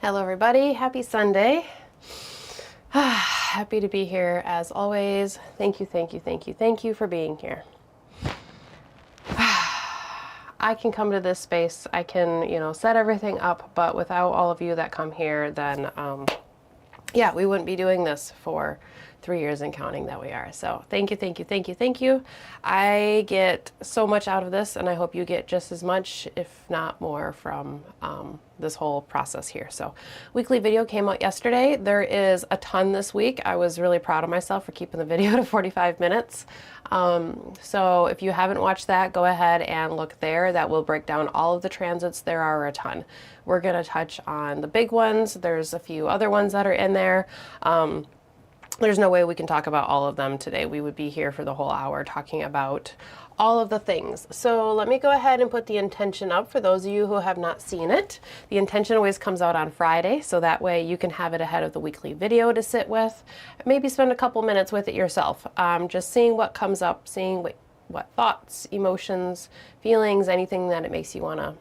Hello everybody, happy Sunday. Happy to be here as always. Thank you, thank you, thank you, thank you for being here. I can come to this space, I can, set everything up, but without all of you that come here, then, yeah, we wouldn't be doing this for 3 years and counting that we are. So thank you, thank you, thank you, thank you. I get so much out of this, and I hope you get just as much, if not more, from this whole process here. So weekly video came out yesterday. There is a ton this week. I was really proud of myself for keeping the video to 45 minutes. So if you haven't watched that, go ahead and look there. That will break down all of the transits. There are a ton. We're going to touch on the big ones. There's a few other ones that are in there. There's no way we can talk about all of them today. We would be here for the whole hour talking about all of the things. So let me go ahead and put the intention up for those of you who have not seen it. The intention always comes out on Friday, so that way you can have it ahead of the weekly video to sit with. Maybe spend a couple minutes with it yourself, just seeing what comes up, seeing what thoughts, emotions, feelings, anything that it makes you want to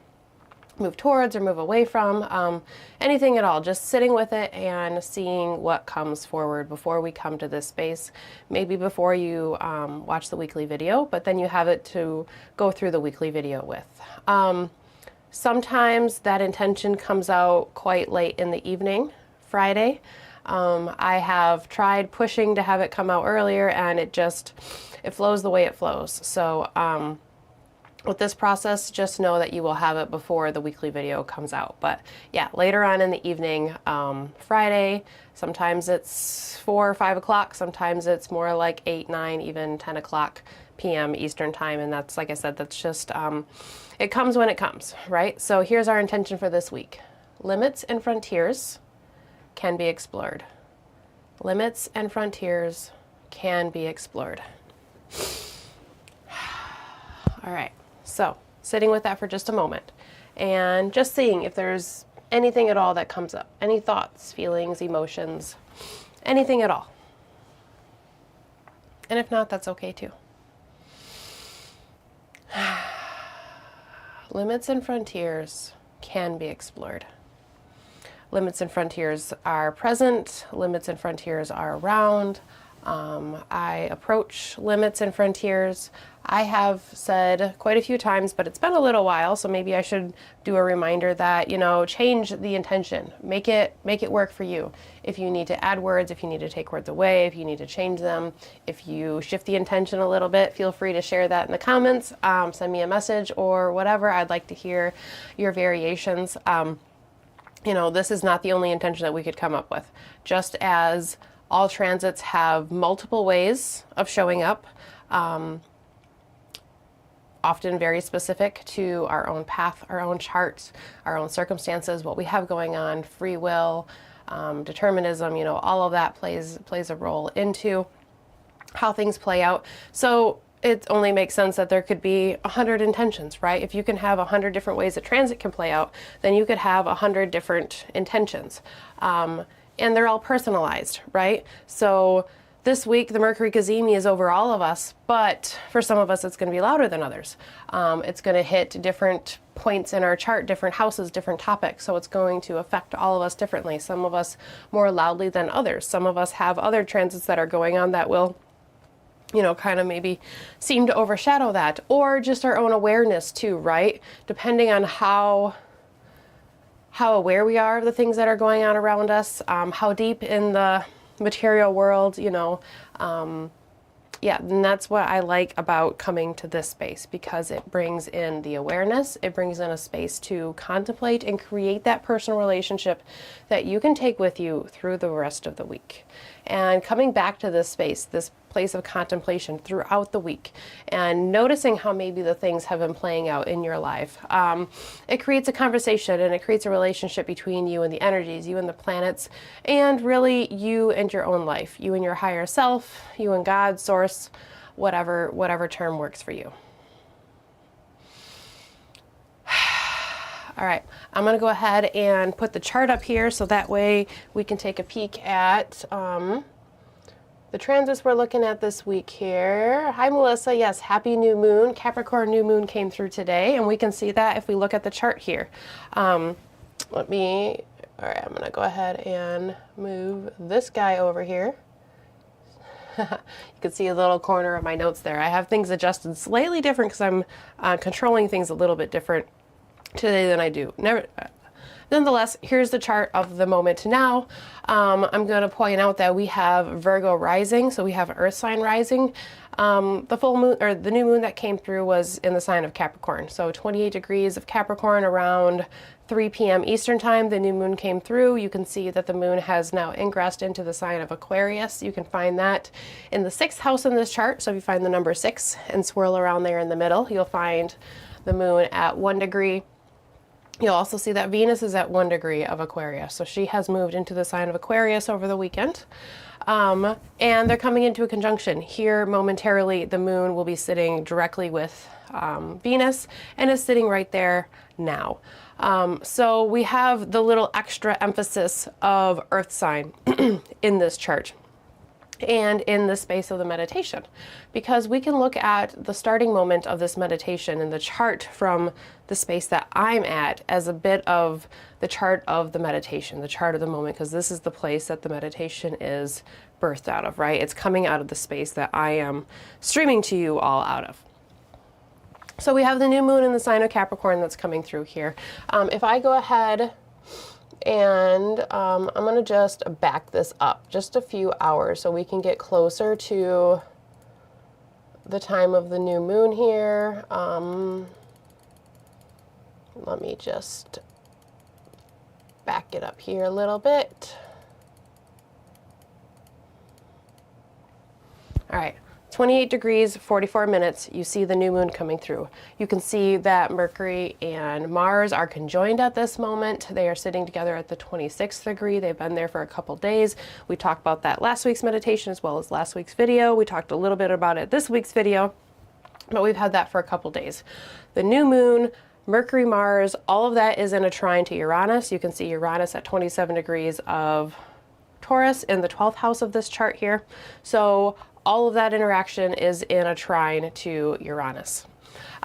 move towards or move away from, anything at all, just sitting with it and seeing what comes forward before we come to this space, maybe before you watch the weekly video, but then you have it to go through the weekly video with. Sometimes that intention comes out quite late in the evening, Friday. I have tried pushing to have it come out earlier, and it flows the way it flows. So with this process, just know that you will have it before the weekly video comes out. But yeah, later on in the evening, Friday, sometimes it's 4 or 5 o'clock, sometimes it's more like 8, 9, even 10 o'clock p.m. Eastern time. And that's, like I said, that's just, it comes when it comes, right? So here's our intention for this week. Limits and frontiers can be explored. Limits and frontiers can be explored. All right. So sitting with that for just a moment and just seeing if there's anything at all that comes up, any thoughts, feelings, emotions, anything at all. And if not, that's okay too. Limits and frontiers can be explored. Limits and frontiers are present. Limits and frontiers are around. I approach limits and frontiers. I have said quite a few times, but it's been a little while, so maybe I should do a reminder that, change the intention. Make it work for you. If you need to add words, if you need to take words away, if you need to change them, if you shift the intention a little bit, feel free to share that in the comments, send me a message or whatever. I'd like to hear your variations. This is not the only intention that we could come up with. Just as all transits have multiple ways of showing up, often very specific to our own path, our own charts, our own circumstances, what we have going on, free will, determinism, all of that plays a role into how things play out. So it only makes sense that there could be 100 intentions, right? If you can have 100 different ways that transit can play out, then you could have 100 different intentions. And they're all personalized, right? So this week, the Mercury Cazimi is over all of us, but for some of us, it's going to be louder than others. It's going to hit different points in our chart, different houses, different topics. So it's going to affect all of us differently. Some of us more loudly than others. Some of us have other transits that are going on that will, kind of maybe seem to overshadow that, or just our own awareness too, right? Depending on how aware we are of the things that are going on around us, how deep in the material world, yeah, and that's what I like about coming to this space, because it brings in the awareness, it brings in a space to contemplate and create that personal relationship that you can take with you through the rest of the week. And coming back to this space, this place of contemplation throughout the week, and noticing how maybe the things have been playing out in your life. It creates a conversation, and it creates a relationship between you and the energies, you and the planets, and really you and your own life, you and your higher self, you and God, source, whatever term works for you. All right, I'm going to go ahead and put the chart up here so that way we can take a peek at the transits we're looking at this week here. Hi, Melissa. Yes, happy new moon. Capricorn new moon came through today, and we can see that if we look at the chart here. Let me All right, I'm gonna go ahead and move this guy over here. You can see a little corner of my notes there. I have things adjusted slightly different because I'm controlling things a little bit different today than I do. Nonetheless, here's the chart of the moment now. I'm going to point out that we have Virgo rising, so we have Earth sign rising. The full moon, or the new moon that came through, was in the sign of Capricorn. So 28 degrees of Capricorn around 3 p.m. Eastern time. The new moon came through. You can see that the moon has now ingressed into the sign of Aquarius. You can find that in the 6th house in this chart. So if you find the number 6 and swirl around there in the middle, you'll find the moon at 1 degree. You'll also see that Venus is at 1 degree of Aquarius. So she has moved into the sign of Aquarius over the weekend. And they're coming into a conjunction. Here, momentarily, the moon will be sitting directly with Venus and is sitting right there now. So we have the little extra emphasis of Earth sign in this chart and in the space of the meditation, because we can look at the starting moment of this meditation in the chart from the space that I'm at as a bit of the chart of the meditation, the chart of the moment, because this is the place that the meditation is birthed out of, right? It's coming out of the space that I am streaming to you all out of. So we have the new moon in the sign of Capricorn that's coming through here. If I go ahead and I'm going to just back this up just a few hours so we can get closer to the time of the new moon here. Let me just back it up here a little bit. All right. 28 degrees, 44 minutes, you see the new moon coming through. You can see that Mercury and Mars are conjoined at this moment. They are sitting together at the 26th degree. They've been there for a couple days. We talked about that last week's meditation as well as last week's video. We talked a little bit about it this week's video, but we've had that for a couple days. The new moon, Mercury, Mars, all of that is in a trine to Uranus. You can see Uranus at 27 degrees of Taurus in the 12th house of this chart here. So all of that interaction is in a trine to Uranus.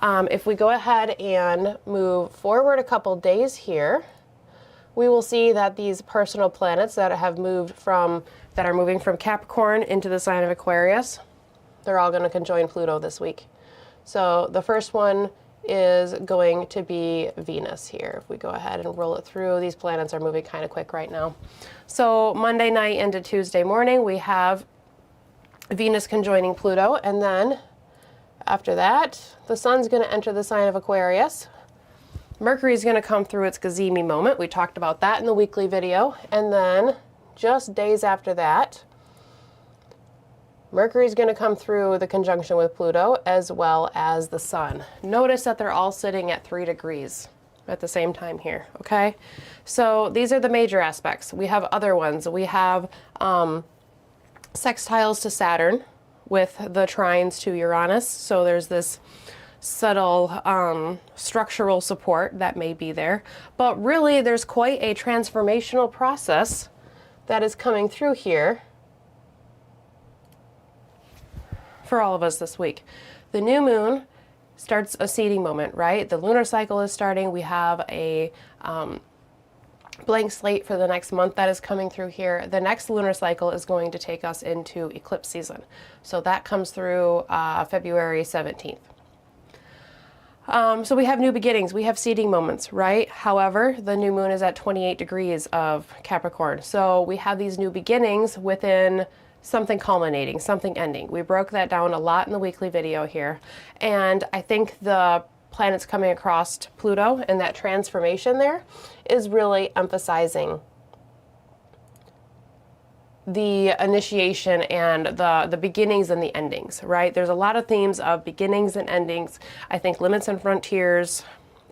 If we go ahead and move forward a couple days here, we will see that these personal planets that have moved from, that are moving from Capricorn into the sign of Aquarius, they're all going to conjoin Pluto this week. So the first one is going to be Venus here. If we go ahead and roll it through, these planets are moving kind of quick right now. So Monday night into Tuesday morning, we have Venus conjoining Pluto, and then after that, the sun's going to enter the sign of Aquarius. Mercury is going to come through its Gazimi moment. We talked about that in the weekly video. And then just days after that, Mercury is going to come through the conjunction with Pluto as well as the sun. Notice that they're all sitting at 3 degrees at the same time here, okay? So these are the major aspects. We have other ones. We have sextiles to Saturn with the trines to Uranus. So there's this subtle structural support that may be there. But really, there's quite a transformational process that is coming through here for all of us this week. The new moon starts a seeding moment, right? The lunar cycle is starting. We have a blank slate for the next month that is coming through here. The next lunar cycle is going to take us into eclipse season. So that comes through February 17th. So we have new beginnings. We have seeding moments, right? However, the new moon is at 28 degrees of Capricorn. So we have these new beginnings within something culminating, something ending. We broke that down a lot in the weekly video here. And I think the planets coming across Pluto and that transformation there is really emphasizing the initiation and the beginnings and the endings, right? There's a lot of themes of beginnings and endings. I think Limits and Frontiers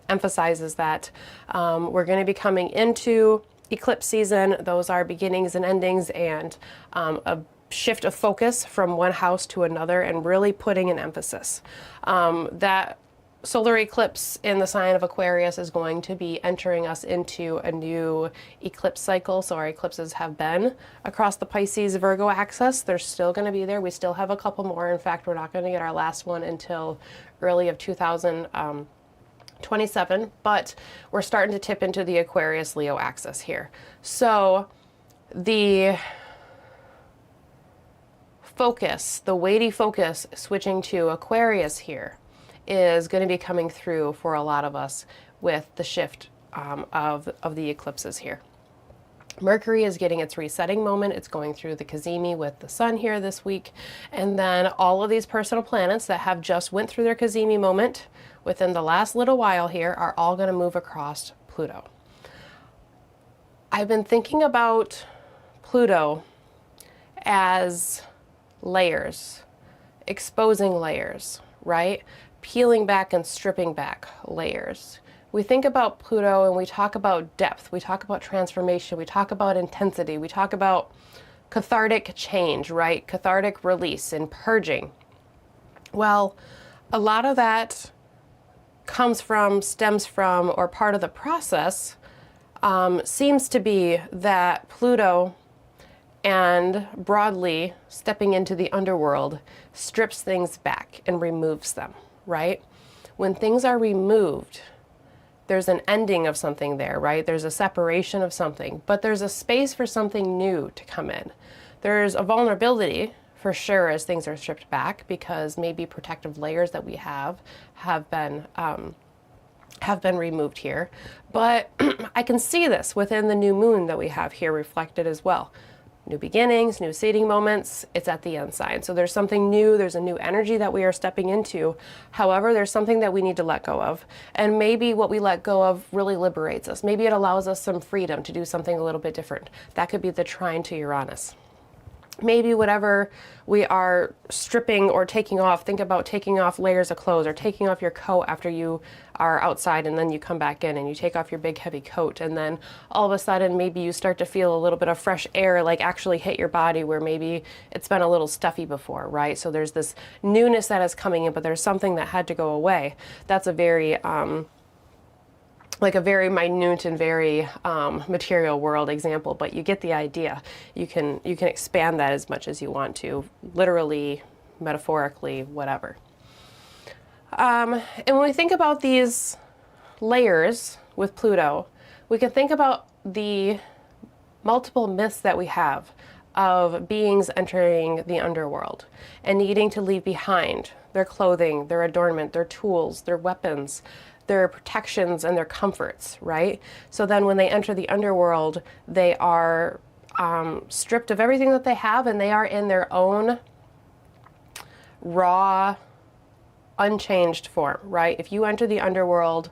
emphasizes that. We're going to be coming into eclipse season. Those are beginnings and endings, and a shift of focus from one house to another and really putting an emphasis. That solar eclipse in the sign of Aquarius is going to be entering us into a new eclipse cycle. So our eclipses have been across the Pisces Virgo axis. They're still going to be there. We still have a couple more. In fact, we're not going to get our last one until early of 2000. 27, but we're starting to tip into the Aquarius Leo axis here. So the focus, the weighty focus switching to Aquarius here is going to be coming through for a lot of us with the shift of the eclipses here. Mercury is getting its resetting moment. It's going through the Cazimi with the sun here this week. And then all of these personal planets that have just went through their Cazimi moment within the last little while here are all going to move across Pluto. I've been thinking about Pluto as layers, exposing layers, right? Peeling back and stripping back layers. We think about Pluto and we talk about depth, we talk about transformation, we talk about intensity, we talk about cathartic change, right? Cathartic release and purging. Well, a lot of that comes from, stems from, or part of the process seems to be that Pluto and broadly stepping into the underworld strips things back and removes them, right? When things are removed, there's an ending of something there, right? There's a separation of something, but there's a space for something new to come in. There's a vulnerability for sure as things are stripped back, because maybe protective layers that we have been removed here. But I can see this within the new moon that we have here reflected as well. New beginnings, new seeding moments, it's at the end sign. So there's something new, there's a new energy that we are stepping into. However, there's something that we need to let go of. And maybe what we let go of really liberates us. Maybe it allows us some freedom to do something a little bit different. That could be the trine to Uranus. Maybe whatever we are stripping or taking off, think about taking off layers of clothes or taking off your coat after you are outside and then you come back in and you take off your big heavy coat, and then all of a sudden maybe you start to feel a little bit of fresh air like actually hit your body where maybe it's been a little stuffy before, right? So there's this newness that is coming in, but there's something that had to go away. That's a very like a very minute and very material world example, but you get the idea. You can expand that as much as you want to, literally, metaphorically, whatever. And when we think about these layers with Pluto, we can think about the multiple myths that we have of beings entering the underworld and needing to leave behind their clothing, their adornment, their tools, their weapons, their protections and their comforts, right? So then when they enter the underworld, they are stripped of everything that they have, and they are in their own raw, unchanged form, right? If you enter the underworld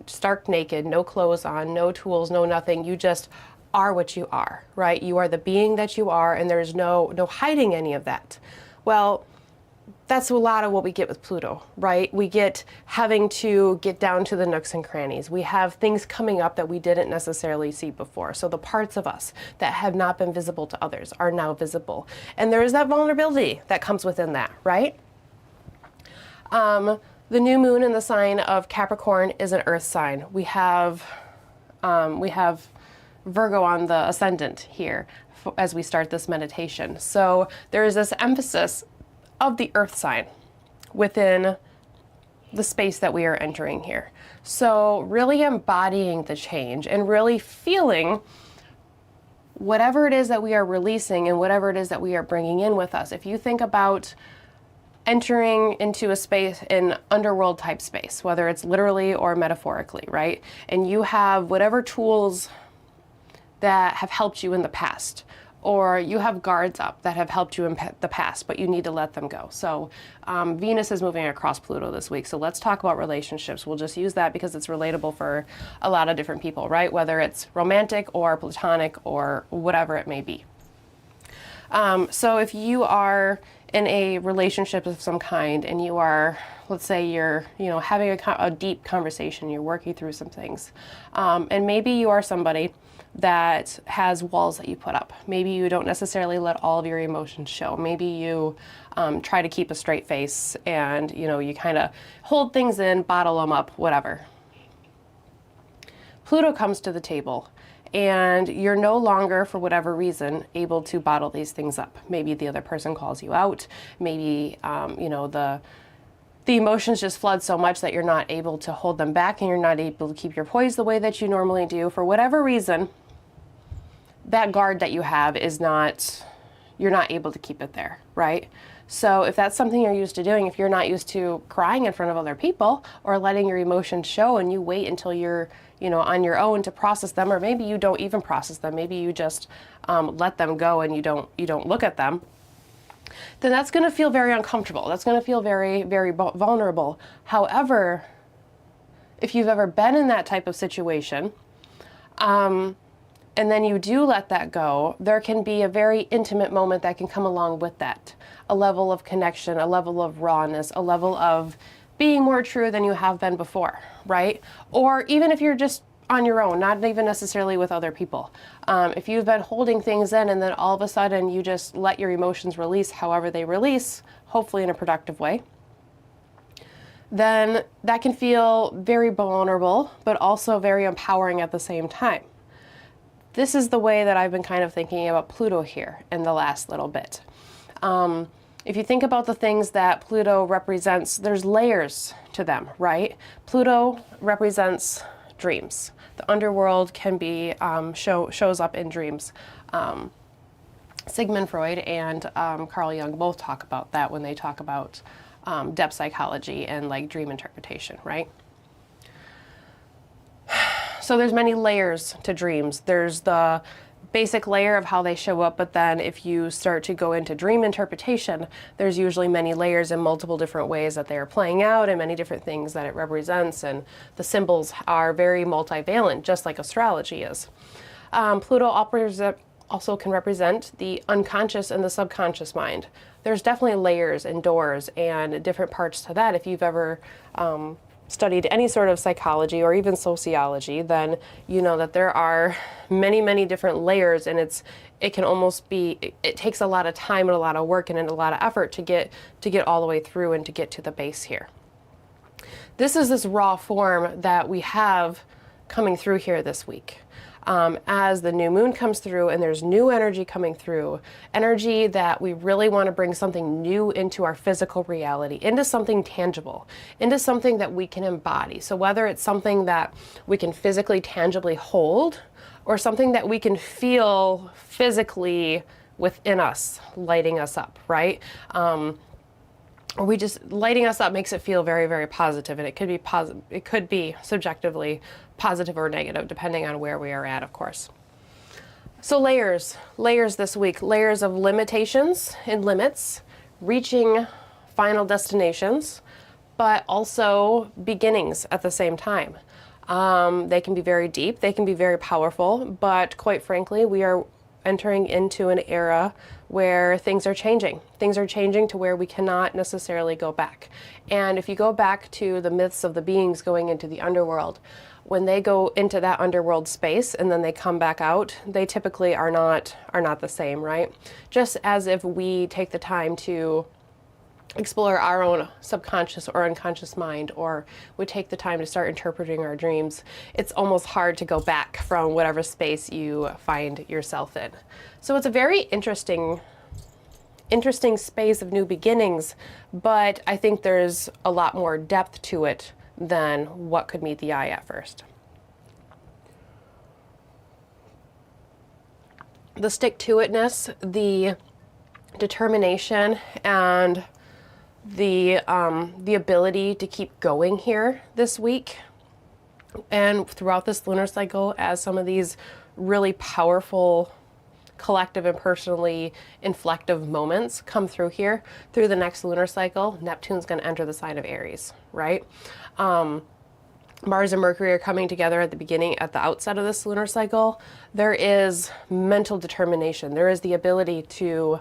stark naked, no clothes on, no tools, no nothing, you just are what you are, right? You are the being that you are, and there's no hiding any of that. Well, that's a lot of what we get with Pluto, right? We get having to get down to the nooks and crannies. We have things coming up that we didn't necessarily see before. So the parts of us that have not been visible to others are now visible. And there is that vulnerability that comes within that, right? The new moon in the sign of Capricorn is an earth sign. We have Virgo on the ascendant here as we start this meditation. So there is this emphasis of the earth sign within the space that we are entering here. So really embodying the change and really feeling whatever it is that we are releasing and whatever it is that we are bringing in with us. If you think about entering into a space, in underworld type space, whether it's literally or metaphorically, right? And you have whatever tools that have helped you in the past, or you have guards up that have helped you in the past, but you need to let them go. So Venus is moving across Pluto this week. So let's talk about relationships. We'll just use that because it's relatable for a lot of different people, right? Whether it's romantic or platonic or whatever it may be. So if you are in a relationship of some kind and you are, let's say you're, having a deep conversation, you're working through some things, and maybe you are somebody that has walls that you put up. Maybe you don't necessarily let all of your emotions show. Maybe you try to keep a straight face and, you kind of hold things in, bottle them up, whatever. Pluto comes to the table and you're no longer, for whatever reason, able to bottle these things up. Maybe the other person calls you out. Maybe, the emotions just flood so much that you're not able to hold them back and you're not able to keep your poise the way that you normally do. For whatever reason, that guard that you have is not, you're not able to keep it there, right? So if that's something you're used to doing, if you're not used to crying in front of other people or letting your emotions show and you wait until you're, you know, on your own to process them, or maybe you don't even process them, maybe you just let them go and you don't look at them, then that's going to feel very uncomfortable. That's going to feel very, very vulnerable. However, if you've ever been in that type of situation, and then you do let that go, there can be a very intimate moment that can come along with that. A level of connection, a level of rawness, a level of being more true than you have been before, right? Or even if you're just on your own, not even necessarily with other people. If you've been holding things in and then all of a sudden you just let your emotions release however they release, hopefully in a productive way, then that can feel very vulnerable, but also very empowering at the same time. This is the way that I've been kind of thinking about Pluto here in the last little bit. If you think about the things that Pluto represents, there's layers to them, right? Pluto represents dreams. The underworld can be, shows up in dreams. Sigmund Freud and Carl Jung both talk about that when they talk about depth psychology and like dream interpretation, right? So there's many layers to dreams. There's the basic layer of how they show up, but then if you start to go into dream interpretation, there's usually many layers in multiple different ways that they are playing out and many different things that it represents, and the symbols are very multivalent, just like astrology is. Pluto also can represent the unconscious and the subconscious mind. There's definitely layers and doors and different parts to that. If you've ever studied any sort of psychology or even sociology, then you know that there are many, many different layers, and it can almost be, it takes a lot of time and a lot of work and a lot of effort to get all the way through and to get to the base here. This is this raw form that we have coming through here this week. As the new moon comes through and there's new energy coming through, energy that we really want to bring something new into our physical reality, into something tangible, into something that we can embody. So whether it's something that we can physically, tangibly hold, or something that we can feel physically within us, lighting us up, right? Or we just, lighting us up makes it feel very, very positive, and it could be subjectively positive or negative, depending on where we are at, of course. So layers this week, layers of limitations and limits, reaching final destinations, but also beginnings at the same time. They can be very deep, they can be very powerful, but quite frankly, we are entering into an era where things are changing. Things are changing to where we cannot necessarily go back. And if you go back to the myths of the beings going into the underworld, when they go into that underworld space and then they come back out, they typically are not the same, right? Just as if we take the time to explore our own subconscious or unconscious mind, or we take the time to start interpreting our dreams, it's almost hard to go back from whatever space you find yourself in. So it's a very interesting space of new beginnings, but I think there's a lot more depth to it than what could meet the eye at first. The stick-to-itness, the determination, and the ability to keep going here this week and throughout this lunar cycle, as some of these really powerful collective and personally inflective moments come through here through the next lunar cycle. Neptune's going to enter the sign of Aries, right? Mars and Mercury are coming together at the outset of this lunar cycle. There is mental determination. There is the ability to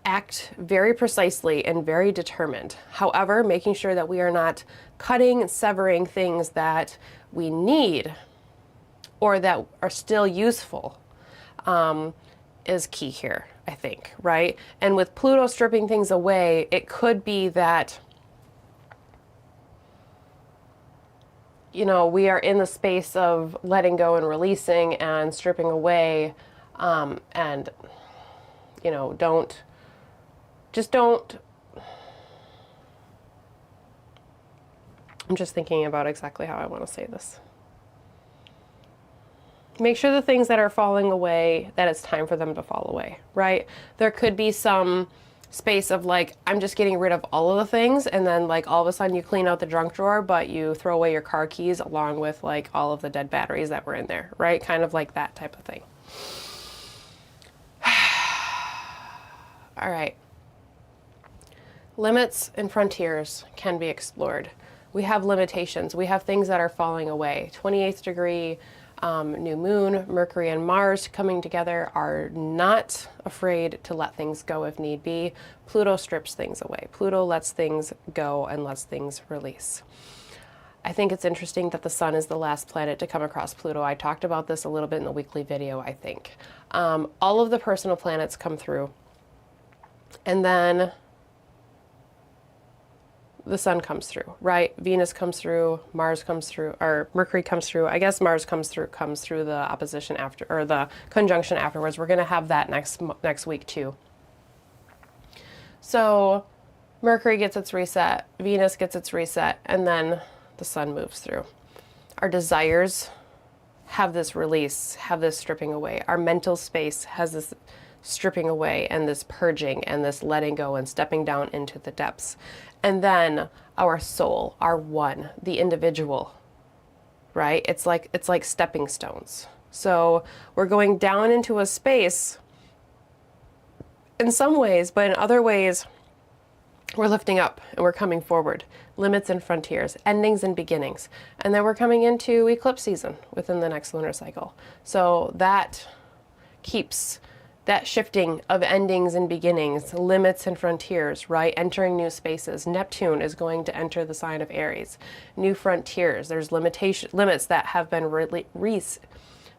act very precisely and very determined. However, making sure that we are not cutting and severing things that we need or that are still useful is key here, I think, right? And with Pluto stripping things away, it could be that, you know, we are in the space of letting go and releasing and stripping away, and, you know, don't I'm just thinking about exactly how I want to say this. Make sure the things that are falling away, that it's time for them to fall away, right? There could be some space of like, I'm just getting rid of all of the things, and then like all of a sudden you clean out the junk drawer, but you throw away your car keys along with like all of the dead batteries that were in there, right? Kind of like that type of thing. All right. Limits and frontiers can be explored. We have limitations. We have things that are falling away. 28th degree, new moon, Mercury and Mars coming together are not afraid to let things go if need be. Pluto strips things away. Pluto lets things go and lets things release. I think it's interesting that the sun is the last planet to come across Pluto. I talked about this a little bit in the weekly video, I think. All of the personal planets come through, and then the sun comes through, right? Venus comes through, Mars comes through, or Mercury comes through. I guess Mars comes through the opposition after, or the conjunction afterwards. We're going to have that next week too. So Mercury gets its reset, Venus gets its reset, and then the sun moves through. Our desires have this release, have this stripping away. Our mental space has this stripping away and this purging and this letting go and stepping down into the depths. And then our soul, our one, the individual, right? It's like stepping stones. So we're going down into a space in some ways, but in other ways, we're lifting up and we're coming forward. Limits and frontiers, endings and beginnings. And then we're coming into eclipse season within the next lunar cycle. So that keeps that shifting of endings and beginnings, limits and frontiers, right? Entering new spaces. Neptune is going to enter the sign of Aries. New frontiers. There's limits that have been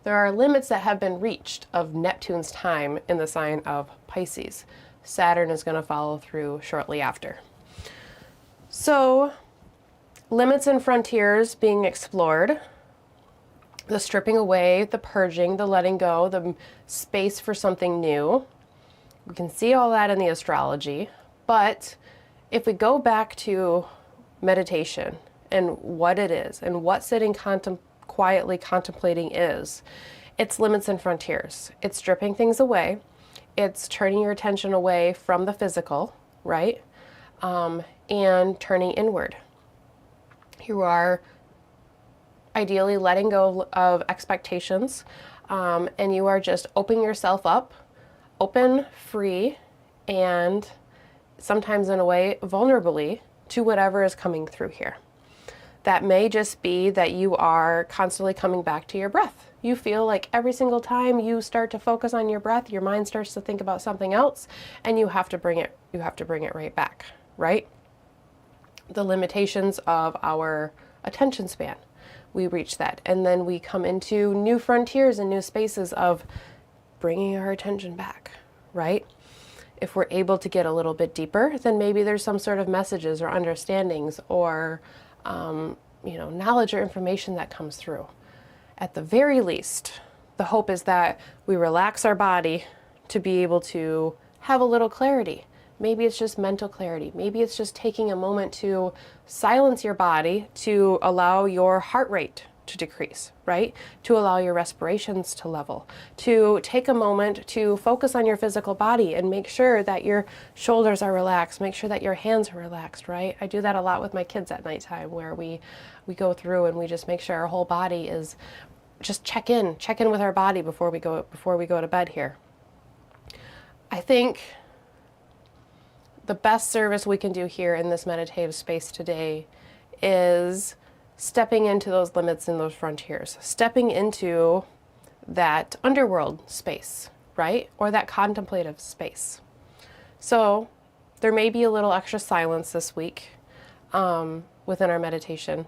there are limits that have been reached of Neptune's time in the sign of Pisces. Saturn is going to follow through shortly after. So, limits and frontiers being explored. The stripping away, the purging, the letting go, the space for something new. We can see all that in the astrology, but if we go back to meditation and what it is and what sitting quietly contemplating is, it's limits and frontiers. It's stripping things away. It's turning your attention away from the physical, right? And turning inward. You are ideally letting go of expectations, and you are just opening yourself up, open, free, and sometimes in a way vulnerably to whatever is coming through here. That may just be that you are constantly coming back to your breath. You feel like every single time you start to focus on your breath, your mind starts to think about something else, and you have to bring it right back, right? The limitations of our attention span. We reach that, and then we come into new frontiers and new spaces of bringing our attention back, right? If we're able to get a little bit deeper, then maybe there's some sort of messages or understandings or knowledge or information that comes through. At the very least, the hope is that we relax our body to be able to have a little clarity. Maybe it's just mental clarity. Maybe it's just taking a moment to silence your body to allow your heart rate to decrease, right? To allow your respirations to level, to take a moment to focus on your physical body and make sure that your shoulders are relaxed, make sure that your hands are relaxed, right? I do that a lot with my kids at nighttime where we go through and we just make sure our whole body is just check in with our body before we go to bed here. I think the best service we can do here in this meditative space today is stepping into those limits and those frontiers, stepping into that underworld space, right? Or that contemplative space. So there may be a little extra silence this week within our meditation,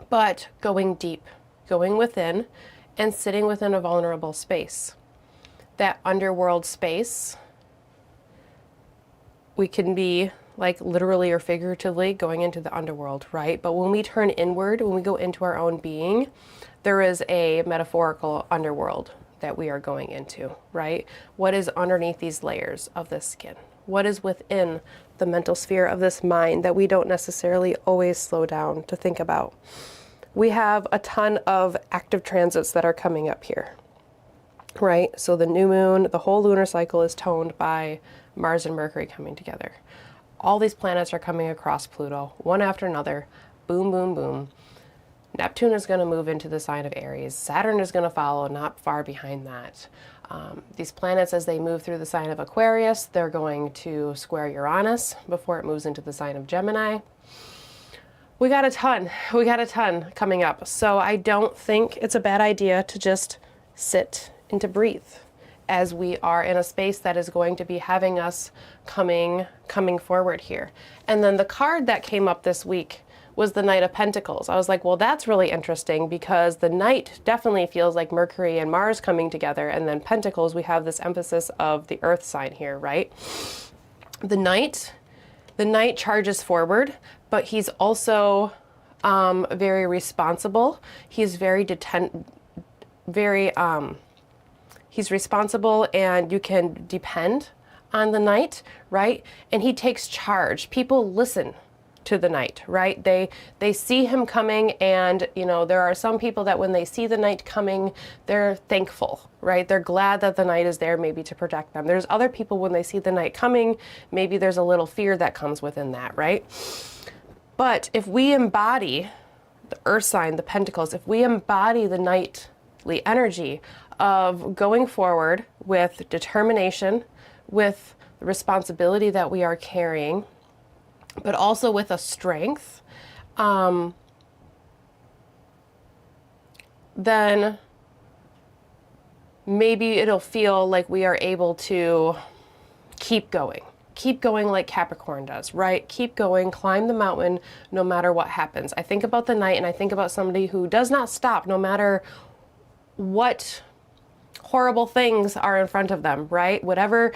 but going deep, going within and sitting within a vulnerable space. That underworld space, we can be like literally or figuratively going into the underworld, right? But when we turn inward, when we go into our own being, there is a metaphorical underworld that we are going into, right? What is underneath these layers of the skin? What is within the mental sphere of this mind that we don't necessarily always slow down to think about? We have a ton of active transits that are coming up here, right? So the new moon, the whole lunar cycle is toned by Mars and Mercury coming together. All these planets are coming across Pluto, one after another, boom, boom, boom. Neptune is going to move into the sign of Aries. Saturn is going to follow not far behind that. These planets, as they move through the sign of Aquarius, they're going to square Uranus before it moves into the sign of Gemini. We got a ton coming up. So I don't think it's a bad idea to just sit and to breathe, as we are in a space that is going to be having us coming forward here. And then the card that came up this week was the Knight of Pentacles. I was like, well, that's really interesting, because the Knight definitely feels like Mercury and Mars coming together, and then Pentacles, we have this emphasis of the Earth sign here, right? The Knight charges forward, but he's also very responsible. He's he's responsible, and you can depend on the Knight, right? And he takes charge. People listen to the Knight, right? They see him coming, and you know, there are some people that when they see the Knight coming, they're thankful, right? They're glad that the Knight is there, maybe to protect them. There's other people, when they see the Knight coming, maybe there's a little fear that comes within that, right? But if we embody the Earth sign, the Pentacles, if we embody the knightly energy of going forward with determination, with the responsibility that we are carrying, but also with a strength, then maybe it'll feel like we are able to keep going like Capricorn does, right? Keep going, climb the mountain no matter what happens. I think about the Knight, and I think about somebody who does not stop no matter what horrible things are in front of them, right? Whatever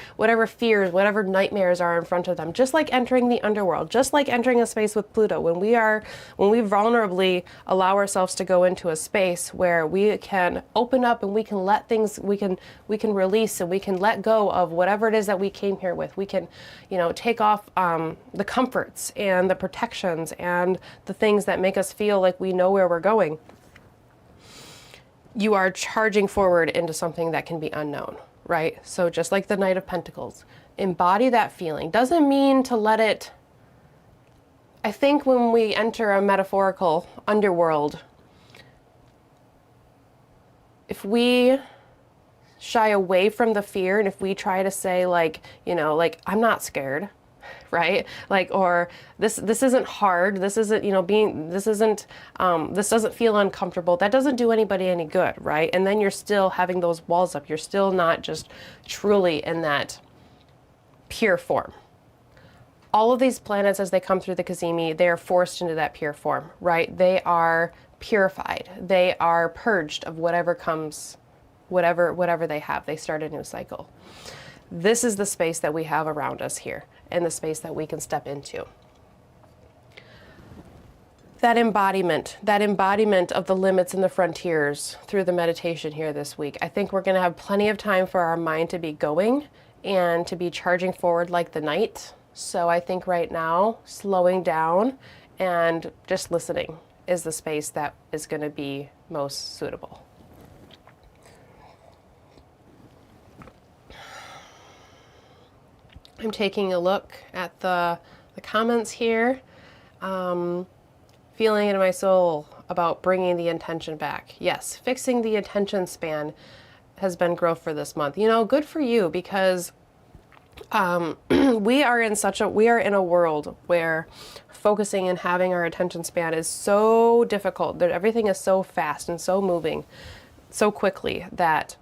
fears, whatever nightmares are in front of them, just like entering the underworld, just like entering a space with Pluto. When we vulnerably allow ourselves to go into a space where we can open up and we can let things, we can release, and we can let go of whatever it is that we came here with. We can, you know, take off the comforts and the protections and the things that make us feel like we know where we're going. You are charging forward into something that can be unknown, right? So just like the Knight of Pentacles, embody that feeling. Doesn't mean to let it, I think when we enter a metaphorical underworld, if we shy away from the fear, and if we try to say like, you know, like, I'm not scared, right? Like, or this isn't hard. This isn't, you know, this doesn't feel uncomfortable. That doesn't do anybody any good, right? And then you're still having those walls up. You're still not just truly in that pure form. All of these planets, as they come through the Cazimi, they are forced into that pure form, right? They are purified. They are purged of whatever comes, whatever they have. They start a new cycle. This is the space that we have around us here, and the space that we can step into. That embodiment of the limits and the frontiers through the meditation here this week. I think we're going to have plenty of time for our mind to be going and to be charging forward like the Knight. So I think right now, slowing down and just listening is the space that is going to be most suitable. I'm taking a look at the comments here, feeling it in my soul about bringing the intention back. Yes, fixing the attention span has been growth for this month. You know, good for you, because we are in a world where focusing and having our attention span is so difficult, that everything is so fast and so moving so quickly that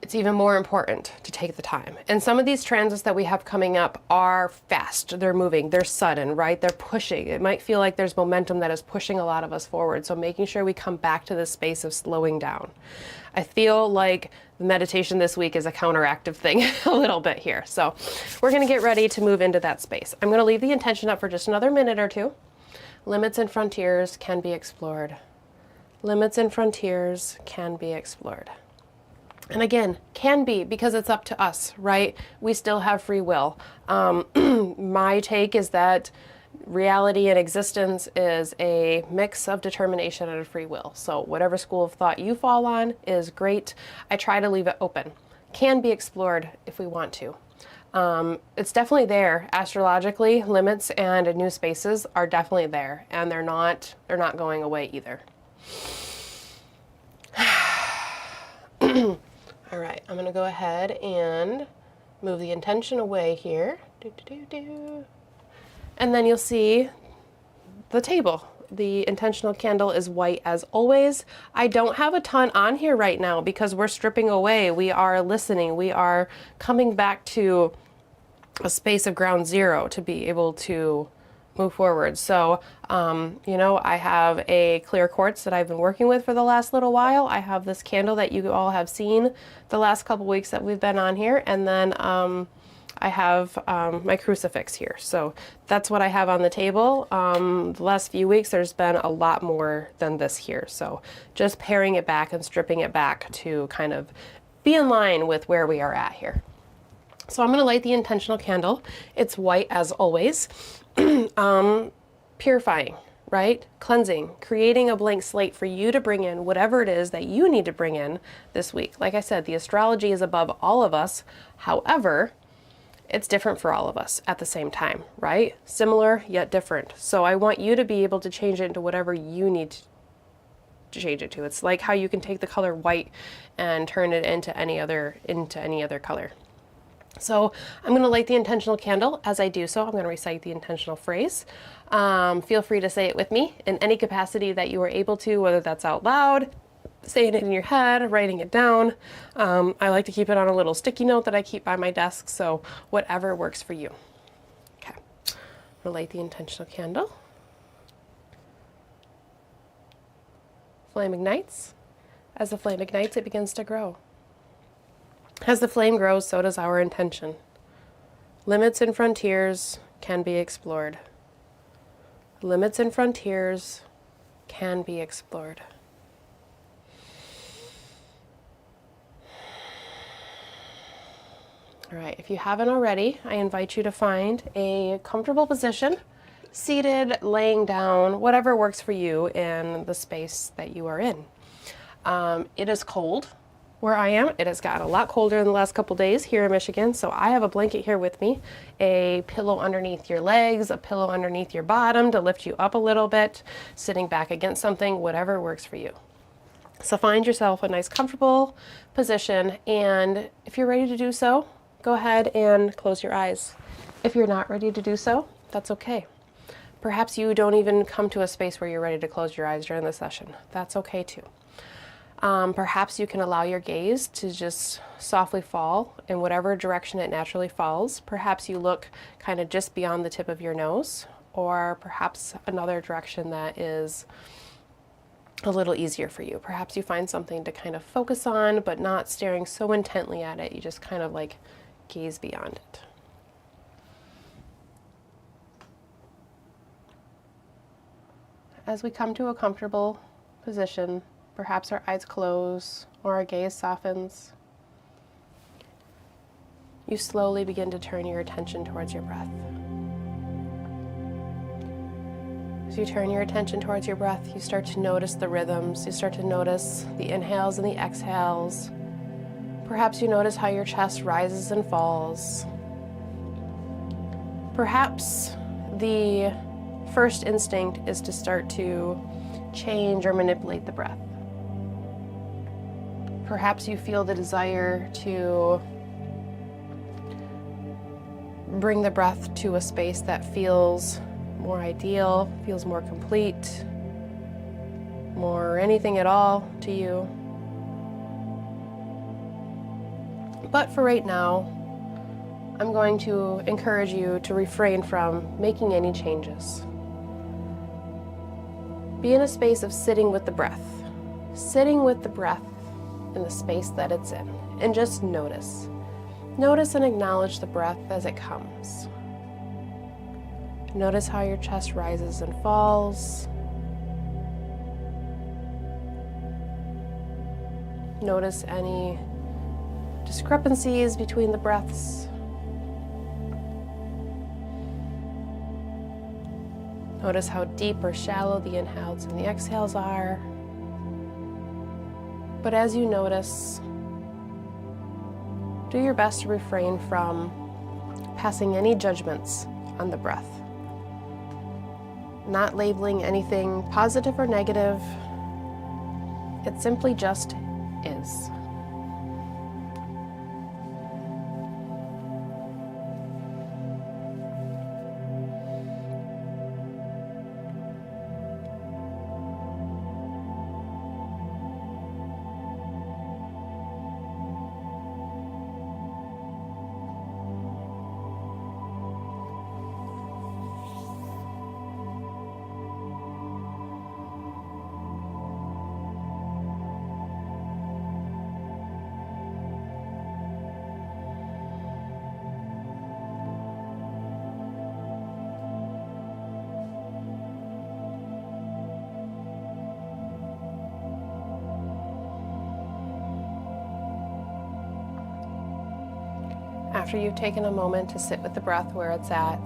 it's even more important to take the time. And some of these transits that we have coming up are fast, they're moving, they're sudden, right? They're pushing. It might feel like there's momentum that is pushing a lot of us forward. So making sure we come back to this space of slowing down. I feel like the meditation this week is a counteractive thing a little bit here. So we're gonna get ready to move into that space. I'm gonna leave the intention up for just another minute or two. Limits and frontiers can be explored. Limits and frontiers can be explored. And again, can be, because it's up to us, right? We still have free will. My take is that reality and existence is a mix of determination and free will. So whatever school of thought you fall on is great. I try to leave it open. Can be explored if we want to. It's definitely there. Astrologically, limits and new spaces are definitely there, and they're not going away either. All right, I'm going to go ahead and move the intention away here. And then you'll see the table. The intentional candle is white as always. I don't have a ton on here right now because we're stripping away. We are listening. We are coming back to a space of ground zero to be able to move forward. So, you know, I have a clear quartz that I've been working with for the last little while. I have this candle that you all have seen the last couple weeks that we've been on here. And then I have my crucifix here. So that's what I have on the table. The last few weeks, there's been a lot more than this here. So just paring it back and stripping it back to kind of be in line with where we are at here. So I'm going to light the intentional candle. It's white as always. Purifying, right? Cleansing, creating a blank slate for you to bring in whatever it is that you need to bring in this week. Like I said, the astrology is above all of us. However, it's different for all of us at the same time, right? Similar yet different. So I want you to be able to change it into whatever you need to change it to. It's like how you can take the color white and turn it into any other color. So I'm going to light the intentional candle. As I do so, I'm going to recite the intentional phrase. Feel free to say it with me in any capacity that you are able to, whether that's out loud, saying it in your head, writing it down. I like to keep it on a little sticky note that I keep by my desk, so whatever works for you. Okay, I'm going to light the intentional candle. Flame ignites. As the flame ignites, it begins to grow. As the flame grows, so does our intention. Limits and frontiers can be explored. Limits and frontiers can be explored. All right, if you haven't already, I invite you to find a comfortable position, seated, laying down, whatever works for you in the space that you are in. It is cold where I am. It has gotten a lot colder in the last couple days here in Michigan, so I have a blanket here with me, a pillow underneath your legs, a pillow underneath your bottom to lift you up a little bit, sitting back against something, whatever works for you. So find yourself a nice comfortable position, and if you're ready to do so, go ahead and close your eyes. If you're not ready to do so, that's okay. Perhaps you don't even come to a space where you're ready to close your eyes during the session. That's okay too. Perhaps you can allow your gaze to just softly fall in whatever direction it naturally falls. Perhaps you look kind of just beyond the tip of your nose, or perhaps another direction that is a little easier for you. Perhaps you find something to kind of focus on, but not staring so intently at it. You just kind of like gaze beyond it. As we come to a comfortable position, perhaps our eyes close or our gaze softens, you slowly begin to turn your attention towards your breath. As you turn your attention towards your breath, you start to notice the rhythms. You start to notice the inhales and the exhales. Perhaps you notice how your chest rises and falls. Perhaps the first instinct is to start to change or manipulate the breath. Perhaps you feel the desire to bring the breath to a space that feels more ideal, feels more complete, more anything at all to you. But for right now, I'm going to encourage you to refrain from making any changes. Be in a space of sitting with the breath in the space that it's in, and just notice. Notice and acknowledge the breath as it comes. Notice how your chest rises and falls. Notice any discrepancies between the breaths. Notice how deep or shallow the inhales and the exhales are. But as you notice, do your best to refrain from passing any judgments on the breath. Not labeling anything positive or negative. It simply just is. After you've taken a moment to sit with the breath where it's at,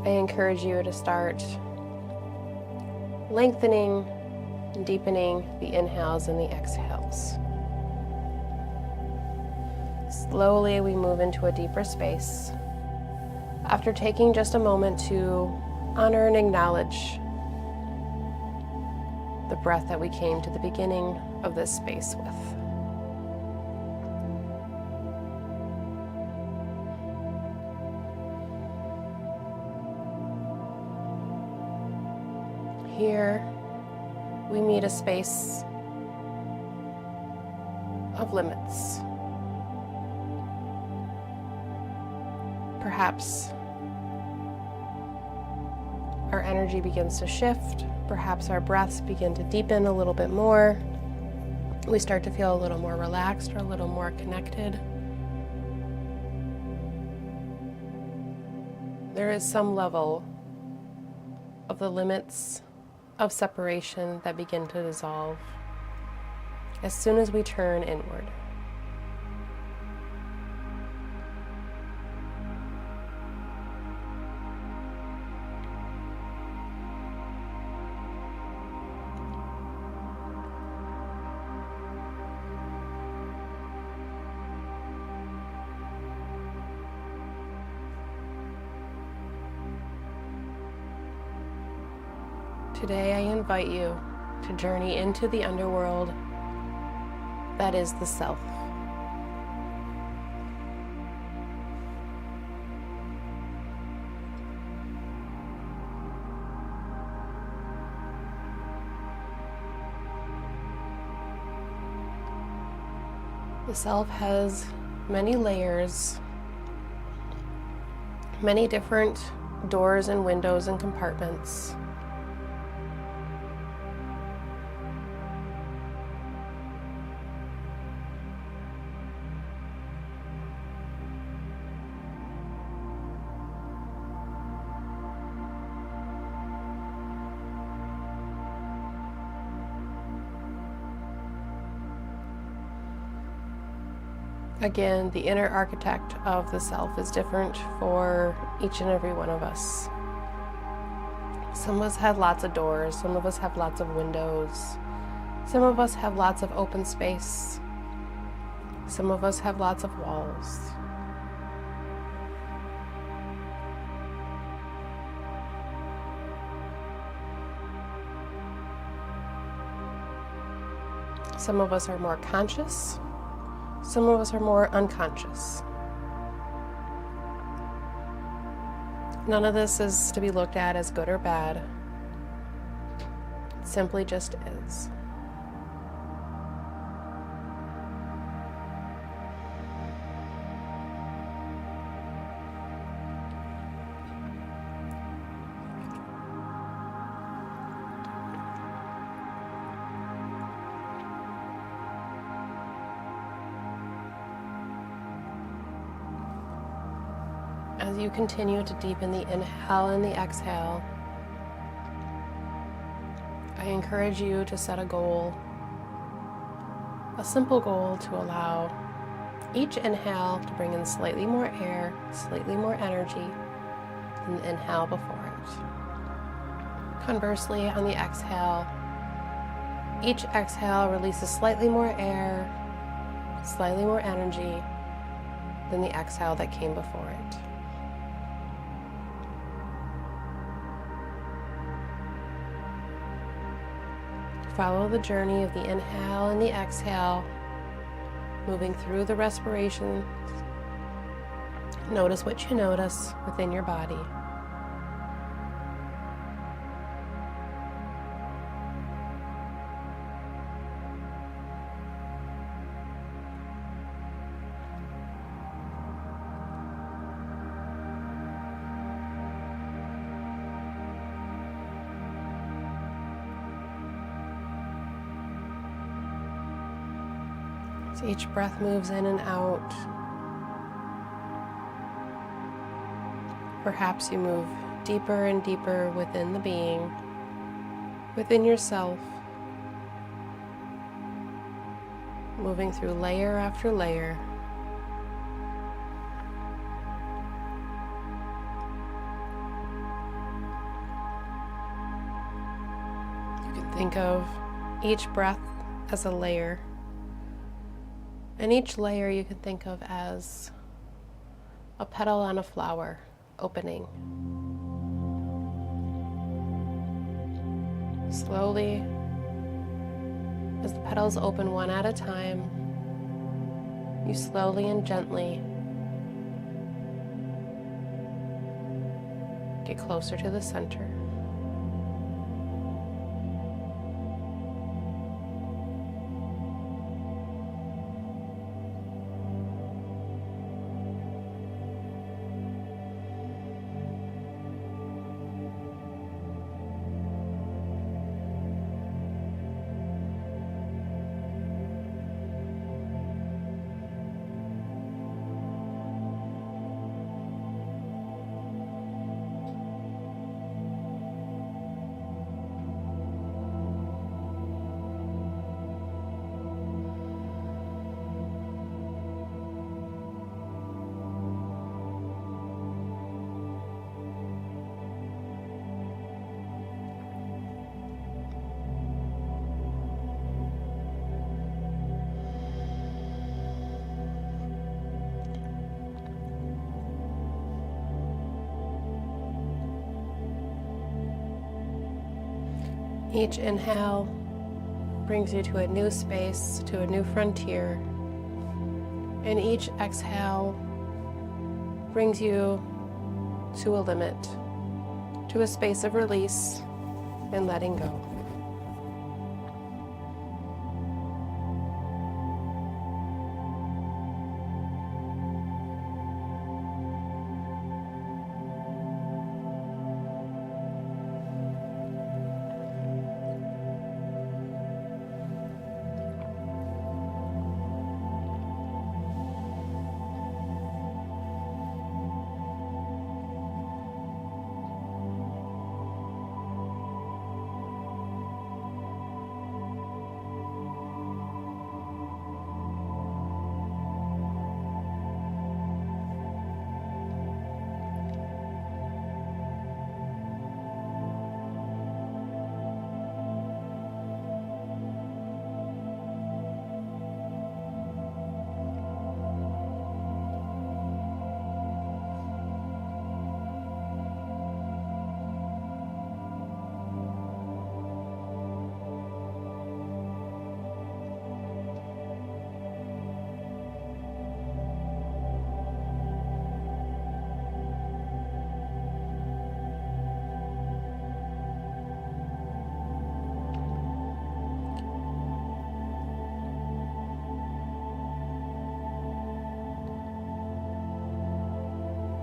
I encourage you to start lengthening and deepening the inhales and the exhales. Slowly we move into a deeper space. After taking just a moment to honor and acknowledge the breath that we came to the beginning of this space with. Here, we meet a space of limits. Perhaps our energy begins to shift. Perhaps our breaths begin to deepen a little bit more. We start to feel a little more relaxed or a little more connected. There is some level of the limits of separation that begin to dissolve as soon as we turn inward. Today I invite you to journey into the underworld that is the self. The self has many layers, many different doors and windows and compartments. Again, the inner architect of the self is different for each and every one of us. Some of us have lots of doors, some of us have lots of windows, some of us have lots of open space, some of us have lots of walls. Some of us are more conscious. Some of us are more unconscious. None of this is to be looked at as good or bad. It simply just is. As you continue to deepen the inhale and the exhale, I encourage you to set a goal, a simple goal to allow Each inhale to bring in slightly more air, slightly more energy than the inhale before it. Conversely, on the exhale, each exhale releases slightly more air, slightly more energy than the exhale that came before it. Follow the journey of the inhale and the exhale, moving through the respiration. Notice what you notice within your body. As each breath moves in and out, perhaps you move deeper and deeper within the being, within yourself, moving through layer after layer. You can think of each breath as a layer. And each layer you can think of as a petal on a flower opening. Slowly, as the petals open one at a time, you slowly and gently get closer to the center. Each inhale brings you to a new space, to a new frontier. And each exhale brings you to a limit, to a space of release and letting go.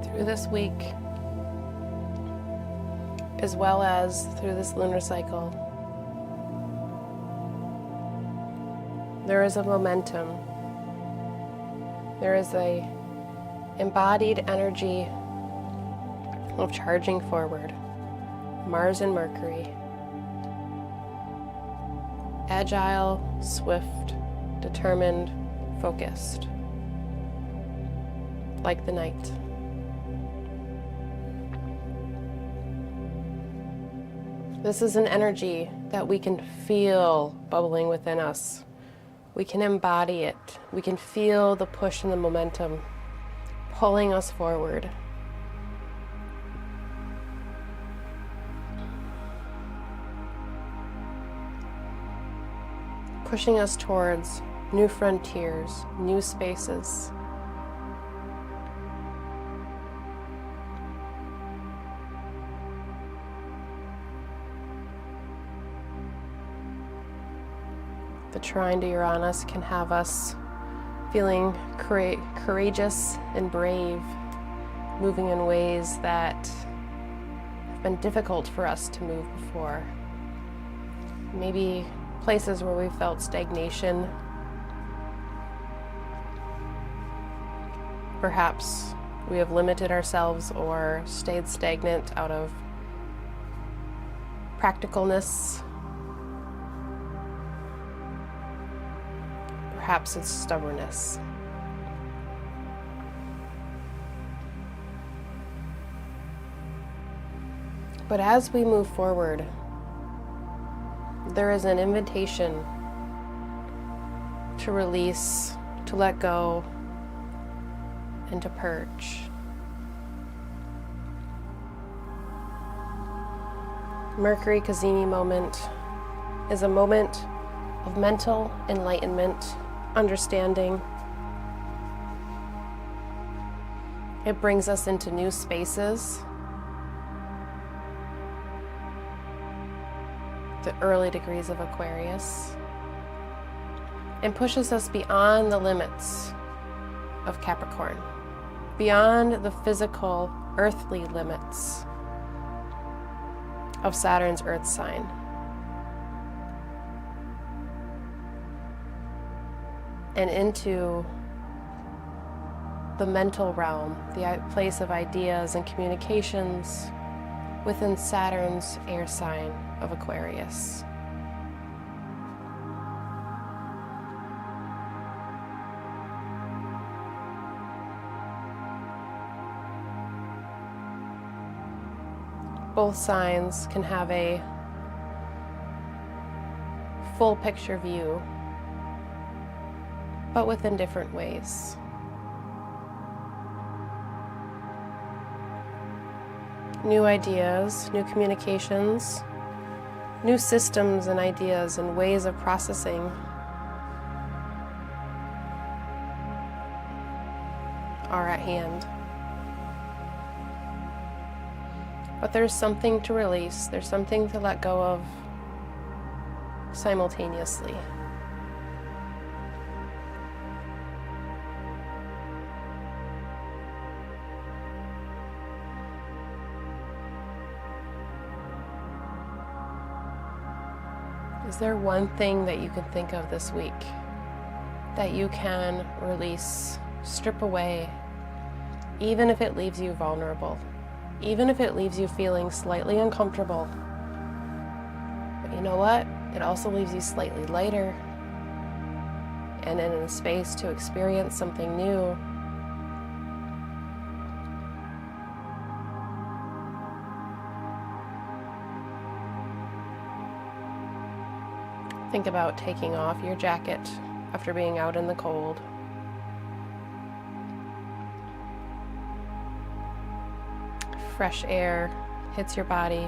Through this week, as well as through this lunar cycle, there is a momentum. There is a embodied energy of charging forward. Mars and Mercury. Agile, swift, determined, focused. like the night. This is an energy that we can feel bubbling within us. We can embody it. We can feel the push and the momentum pulling us forward. Pushing us towards new frontiers, new spaces. The trine to Uranus can have us feeling courageous and brave, moving in ways that have been difficult for us to move before. Maybe places where we felt stagnation. Perhaps we have limited ourselves or stayed stagnant out of practicalness. Perhaps it's stubbornness. But as we move forward, there is an invitation to release, to let go, and to purge. Mercury Cazimi moment is a moment of mental enlightenment, understanding. It brings us into new spaces. The early degrees of Aquarius, and pushes us beyond the limits of Capricorn, beyond the physical, earthly limits of Saturn's Earth sign. And into the mental realm, the place of ideas and communications within Saturn's air sign of Aquarius. Both signs can have a full picture view, but within different ways. New ideas, new communications, new systems and ideas and ways of processing are at hand. But there's something to release, there's something to let go of simultaneously. Is there one thing that you can think of this week that you can release, strip away, even if it leaves you vulnerable, even if it leaves you feeling slightly uncomfortable? But you know what? It also leaves you slightly lighter and in a space to experience something new. Think about taking off your jacket after being out in the cold. Fresh air hits your body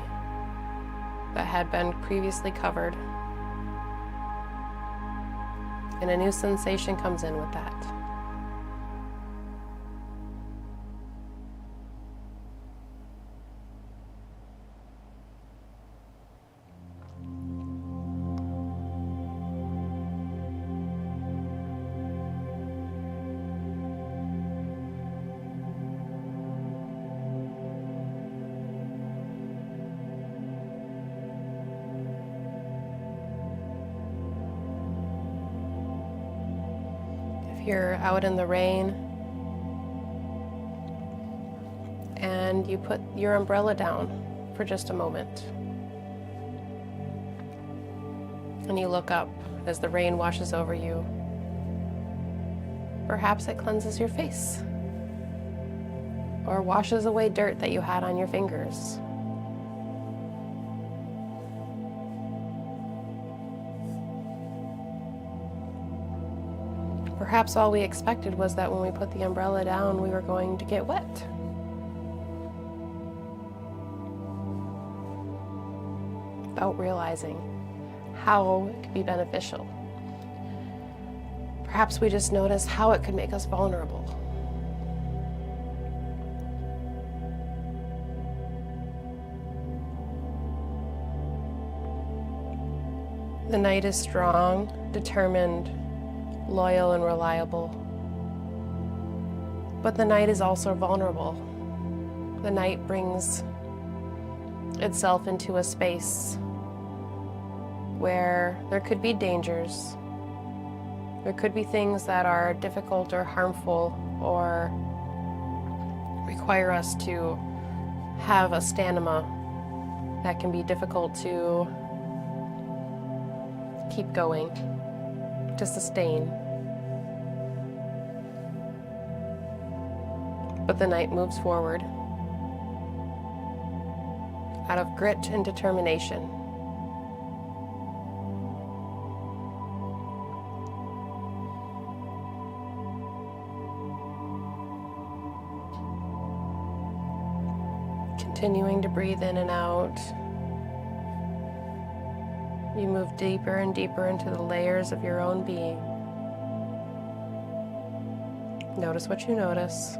that had been previously covered, and a new sensation comes in with that. You're out in the rain and you put your umbrella down for just a moment, and you look up as the rain washes over you. Perhaps it cleanses your face. or washes away dirt that you had on your fingers. Perhaps all we expected was that when we put the umbrella down, we were going to get wet. Without realizing how it could be beneficial. Perhaps we just noticed how it could make us vulnerable. The night is strong, determined, loyal, and reliable. But the night is also vulnerable. The night brings itself into a space where there could be dangers. There could be things that are difficult or harmful or require us to have a stamina that can be difficult to keep going, to sustain. But the night moves forward out of grit and determination. Continuing to breathe in and out. You move deeper and deeper into the layers of your own being. Notice what you notice.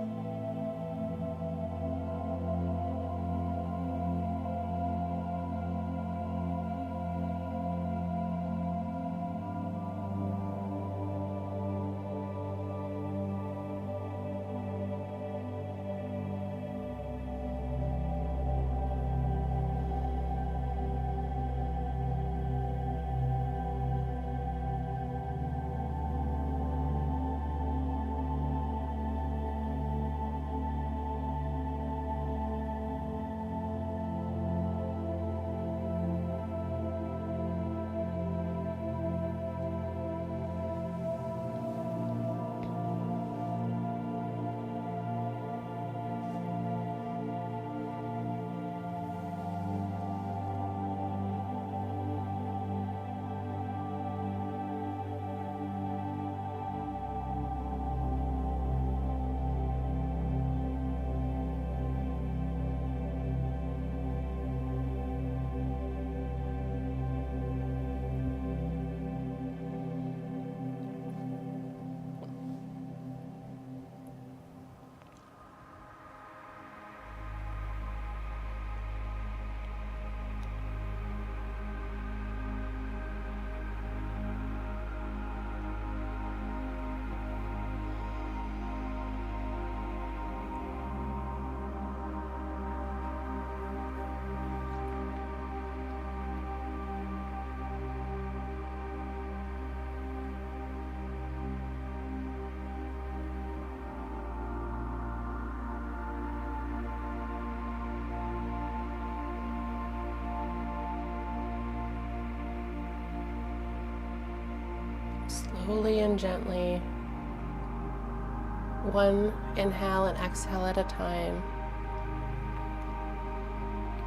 Slowly and gently, one inhale and exhale at a time,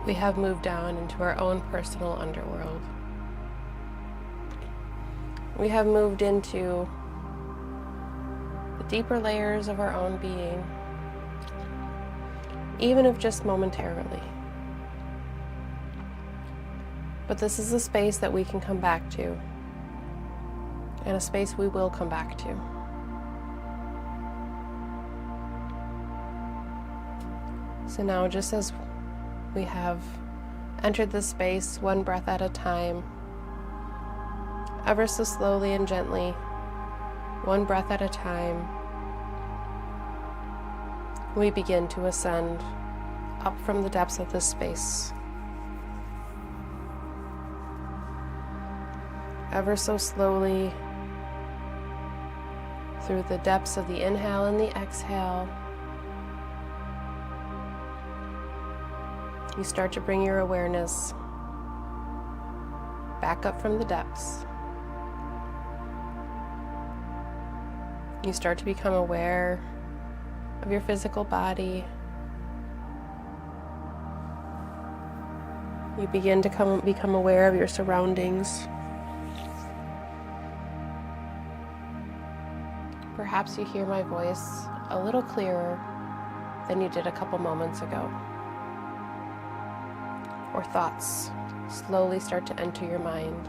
we have moved down into our own personal underworld. We have moved into the deeper layers of our own being, even if just momentarily. But this is a space that we can come back to, and a space we will come back to. So now, just as we have entered this space one breath at a time, ever so slowly and gently, one breath at a time, we begin to ascend up from the depths of this space. Ever so slowly, through the depths of the inhale and the exhale, you start to bring your awareness back up from the depths. You start to become aware of your physical body, You begin to become aware of your surroundings. Perhaps you hear my voice a little clearer than you did a couple moments ago. Or thoughts slowly start to enter your mind.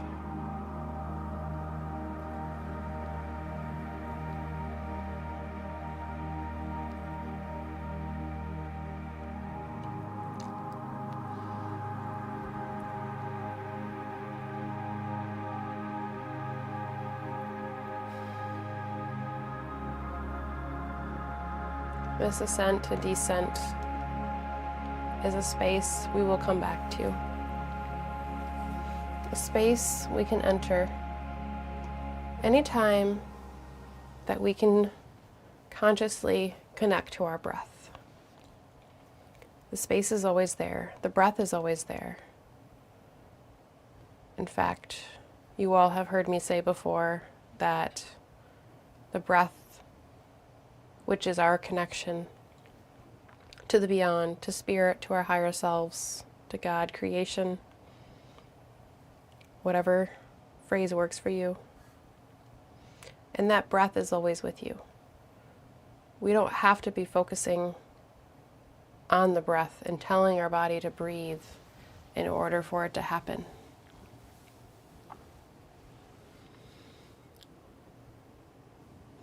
This ascent to descent is a space we will come back to. A space we can enter anytime that we can consciously connect to our breath. The space is always there. The breath is always there. In fact, you all have heard me say before that the breath, which is our connection to the beyond, to spirit, to our higher selves, to God, creation, whatever phrase works for you. And that breath is always with you. We don't have to be focusing on the breath and telling our body to breathe in order for it to happen.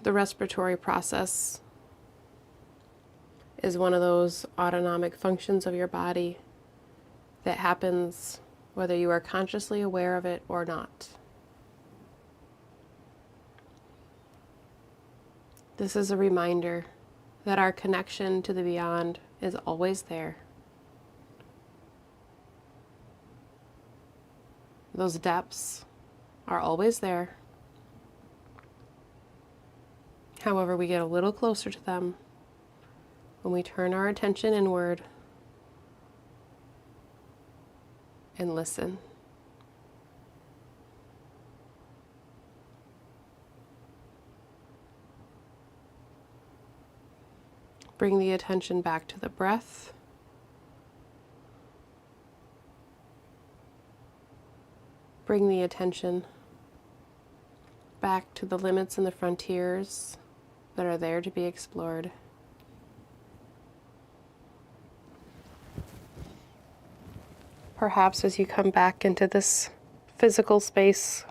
The respiratory process is one of those autonomic functions of your body that happens whether you are consciously aware of it or not. This is a reminder that our connection to the beyond is always there. Those depths are always there. However, we get a little closer to them when we turn our attention inward and listen. Bring the attention back to the breath. Bring the attention back to the limits and the frontiers that are there to be explored. Perhaps as you come back into this physical space,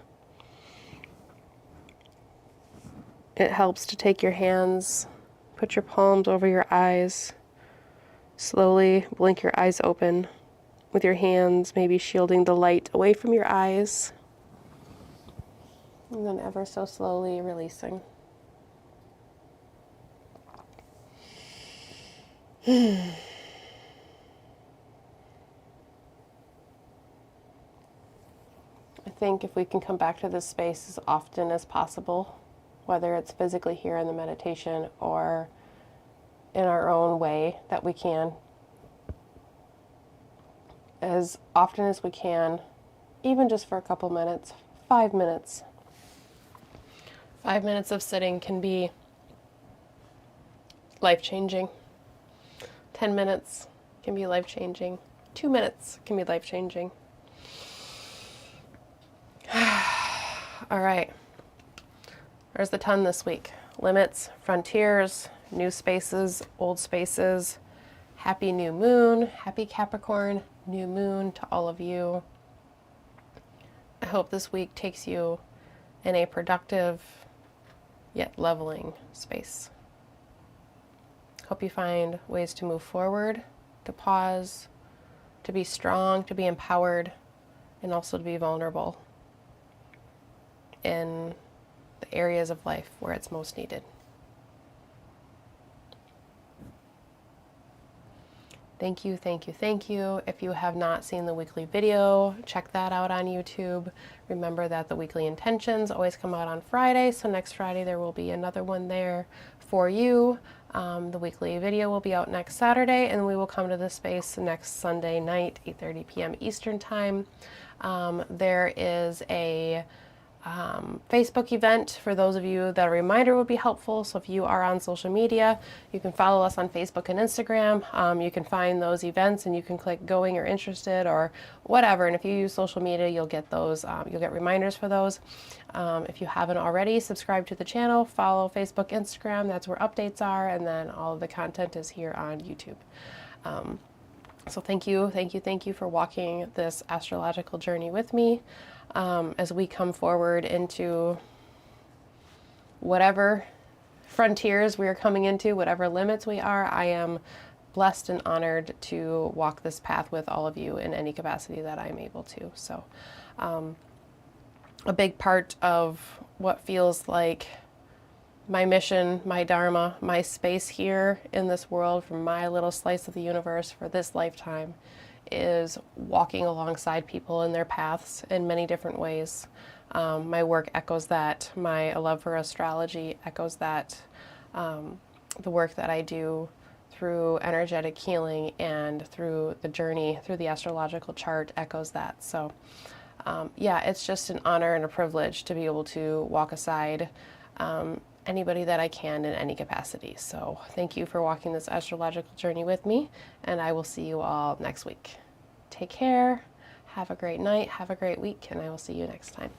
it helps to take your hands, put your palms over your eyes, slowly blink your eyes open with your hands maybe shielding the light away from your eyes, and then ever so slowly releasing. I think if we can come back to this space as often as possible, whether it's physically here in the meditation or in our own way that we can, as often as we can, even just for a couple minutes, 5 minutes. 5 minutes of sitting can be life-changing. 10 minutes can be life-changing. 2 minutes can be life-changing. All right. There's the ton this week. Limits, frontiers, new spaces, old spaces. Happy new moon. Happy Capricorn new moon to all of you. I hope this week takes you in a productive yet leveling space. Hope you find ways to move forward, to pause, to be strong, to be empowered, and also to be vulnerable in the areas of life where it's most needed. Thank you, thank you, thank you. If you have not seen the weekly video, check that out on YouTube. Remember that the weekly intentions always come out on Friday, so next Friday there will be another one there for you. The weekly video will be out next Saturday, and we will come to this space next Sunday night, 8:30 p.m. Eastern Time. There is a Facebook event. For those of you that a reminder would be helpful. So if you are on social media, you can follow us on Facebook and Instagram. You can find those events and you can click going or interested or whatever. And if you use social media, you'll get those, you'll get reminders for those. If you haven't already, subscribe to the channel, follow Facebook, Instagram, that's where updates are, and then all of the content is here on YouTube. So thank you for walking this astrological journey with me as we come forward into whatever frontiers we are coming into, whatever limits we are. I am blessed and honored to walk this path with all of you in any capacity that I'm able to. So a big part of what feels like my mission, my dharma, my space here in this world, for my little slice of the universe for this lifetime, is walking alongside people in their paths in many different ways. My work echoes that. My love for astrology echoes that. The work that I do through energetic healing and through the journey, through the astrological chart, echoes that. So yeah, it's just an honor and a privilege to be able to walk aside anybody that I can in any capacity. So thank you for walking this astrological journey with me, and I will see you all next week. Take care, have a great night, have a great week, and I will see you next time.